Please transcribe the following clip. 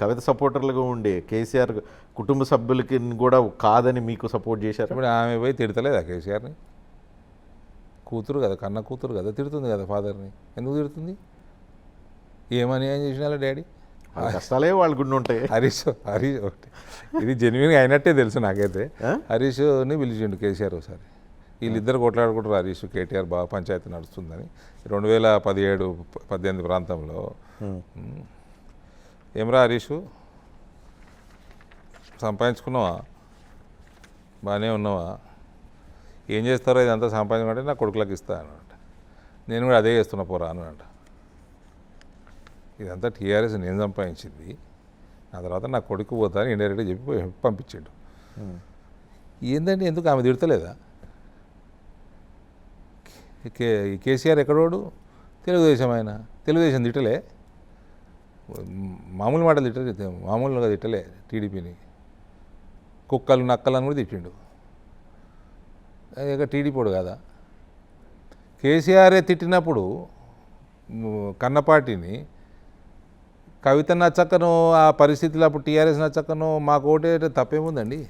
కవిత సపోర్టర్లుగా ఉండే కేసీఆర్ కుటుంబ సభ్యులకి కూడా కాదని మీకు సపోర్ట్ చేశారు. ఇప్పుడు ఆమె పోయి తిడతలేదా కేసీఆర్ని? కూతురు కదా, కన్న కూతురు కదా, తిడుతుంది కదా ఫాదర్ని. ఎందుకు తిడుతుంది? ఏమని ఏం చేసినా డాడీ కష్టాలే వాళ్ళ గుండె ఉంటాయి. హరీష్ ఒకటి ఇది జెన్యున్గా అయినట్టే తెలుసు నాకైతే. హరీష్ని పిలిచిండు కేసీఆర్ ఒకసారి. వీళ్ళిద్దరు కొట్లాడుకుంటారు, హరీష్ కేటీఆర్ బాగా పంచాయతీ నడుస్తుందని 2017-18 ప్రాంతంలో. ఏమరా హరీషు, సంపాదించుకున్నావా, బాగానే ఉన్నావా, ఏం చేస్తారో ఇదంతా సంపాదించుకుంటే నా కొడుకులకు ఇస్తా అన్నమాట. నేను కూడా అదే చేస్తున్నా పోరా అన్నమాట. ఇదంతా టీఆర్ఎస్ నేను సంపాదించింది, ఆ తర్వాత నా కొడుకు పోతా అని ఇండైరెక్ట్గా చెప్పి పంపించాడు. ఏంటంటే ఎందుకు ఆమె తిడతలేదా? కేసీఆర్ ఎక్కడోడు? తెలుగుదేశం ఆయన. తెలుగుదేశం తిట్టలే, మామూలు మాటలు తిట్టలే, మామూలుగా తిట్టలే టీడీపీని. కుక్కలు నక్కలను కూడా తిట్టిండు. ఇక టీడీపీడు కదా. కేసీఆరే తిట్టినప్పుడు కన్నపాటిని, కవిత నచ్చకను ఆ పరిస్థితులు అప్పుడు టీఆర్ఎస్ నచ్చకను మాకు ఓటే తప్పేముందండి?